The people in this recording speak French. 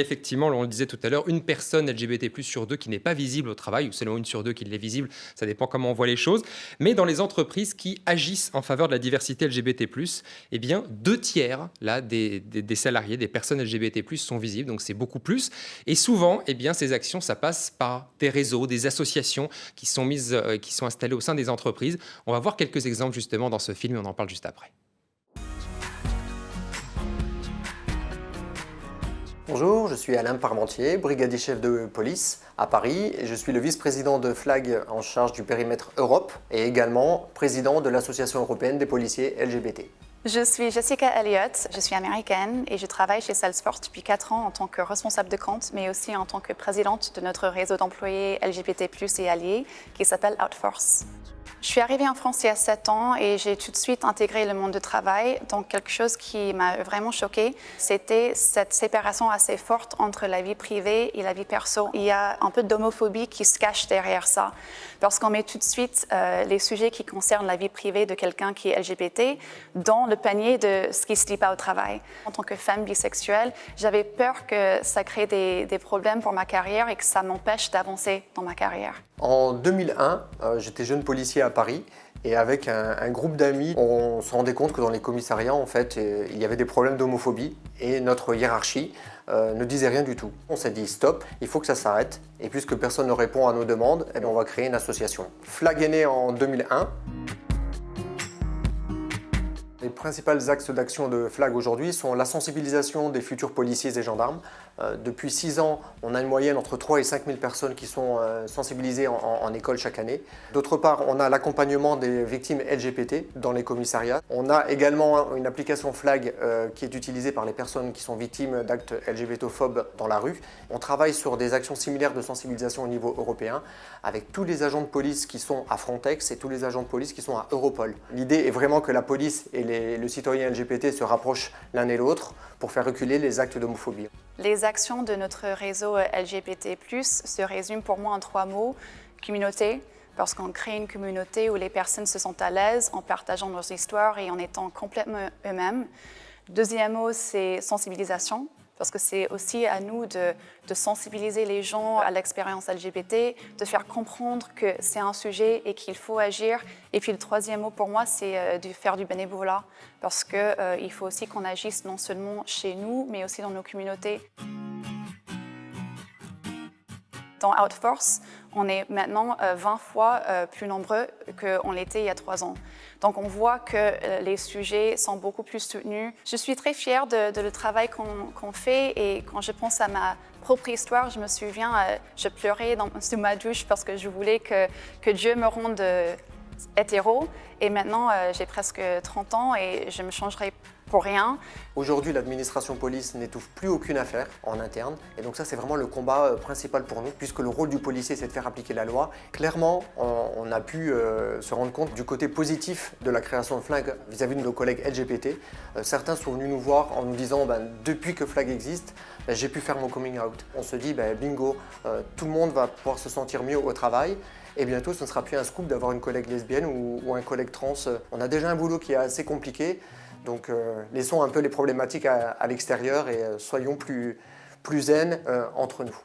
Effectivement, on le disait tout à l'heure, une personne LGBT+ sur 2 qui n'est pas visible au travail, ou seulement une sur 2 qui l'est visible, ça dépend comment on voit les choses. Mais dans les entreprises qui agissent en faveur de la diversité LGBT+, eh bien 2 tiers là, des salariés, des personnes LGBT+, sont visibles, donc c'est beaucoup plus. Et souvent, eh bien, ces actions, ça passe par des réseaux, des associations qui sont installées au sein des entreprises. On va voir quelques exemples justement dans ce film et on en parle juste après. Bonjour, je suis Alain Parmentier, brigadier chef de police à Paris et je suis le vice-président de FLAG en charge du périmètre Europe et également président de l'Association européenne des policiers LGBT. Je suis Jessica Elliott, je suis américaine et je travaille chez Salesforce depuis 4 ans en tant que responsable de compte, mais aussi en tant que présidente de notre réseau d'employés LGBT+ et alliés qui s'appelle Outforce. Je suis arrivée en France il y a 7 ans et j'ai tout de suite intégré le monde du travail. Donc quelque chose qui m'a vraiment choquée, c'était cette séparation assez forte entre la vie privée et la vie perso. Il y a un peu d'homophobie qui se cache derrière ça, parce qu'on met tout de suite les sujets qui concernent la vie privée de quelqu'un qui est LGBT dans le panier de ce qui ne se dit pas au travail. En tant que femme bisexuelle, j'avais peur que ça crée des problèmes pour ma carrière et que ça m'empêche d'avancer dans ma carrière. En 2001, j'étais jeune policier à Paris et avec un groupe d'amis, on se rendait compte que dans les commissariats, en fait, il y avait des problèmes d'homophobie et notre hiérarchie ne disait rien du tout. On s'est dit stop, il faut que ça s'arrête et puisque personne ne répond à nos demandes, eh bien, on va créer une association. FLAG est né en 2001. Les principaux axes d'action de FLAG aujourd'hui sont la sensibilisation des futurs policiers et gendarmes. Depuis 6 ans, on a une moyenne entre 3 et 5 000 personnes qui sont sensibilisées en école chaque année. D'autre part, on a l'accompagnement des victimes LGBT dans les commissariats. On a également une application FLAG qui est utilisée par les personnes qui sont victimes d'actes LGBTophobes dans la rue. On travaille sur des actions similaires de sensibilisation au niveau européen avec tous les agents de police qui sont à Frontex et tous les agents de police qui sont à Europol. L'idée est vraiment que la police et le citoyen LGBT se rapprochent l'un et l'autre pour faire reculer les actes d'homophobie. Les actions de notre réseau LGBT+, se résument pour moi en 3 mots. Communauté, parce qu'on crée une communauté où les personnes se sentent à l'aise en partageant leurs histoires et en étant complètement eux-mêmes. Deuxième mot, c'est sensibilisation, parce que c'est aussi à nous de sensibiliser les gens à l'expérience LGBT, de faire comprendre que c'est un sujet et qu'il faut agir. Et puis le troisième mot pour moi, c'est de faire du bénévolat, parce qu'il faut aussi qu'on agisse non seulement chez nous, mais aussi dans nos communautés. Dans Outforce, on est maintenant 20 fois plus nombreux qu'on l'était il y a 3 ans. Donc on voit que les sujets sont beaucoup plus soutenus. Je suis très fière de le travail qu'on fait et quand je pense à ma propre histoire, je me souviens, je pleurais sous ma douche parce que je voulais que Dieu me rende hétéro. Et maintenant, j'ai presque 30 ans et je me changerai pour rien. Aujourd'hui, l'administration police n'étouffe plus aucune affaire en interne et donc ça c'est vraiment le combat principal pour nous puisque le rôle du policier c'est de faire appliquer la loi. Clairement, on a pu se rendre compte du côté positif de la création de FLAG vis-à-vis de nos collègues LGBT. Certains sont venus nous voir en nous disant depuis que FLAG existe, j'ai pu faire mon coming out. On se dit bingo, tout le monde va pouvoir se sentir mieux au travail. Et bientôt, ce ne sera plus un scoop d'avoir une collègue lesbienne ou un collègue trans. On a déjà un boulot qui est assez compliqué. Donc laissons un peu les problématiques à l'extérieur et soyons plus zen entre nous.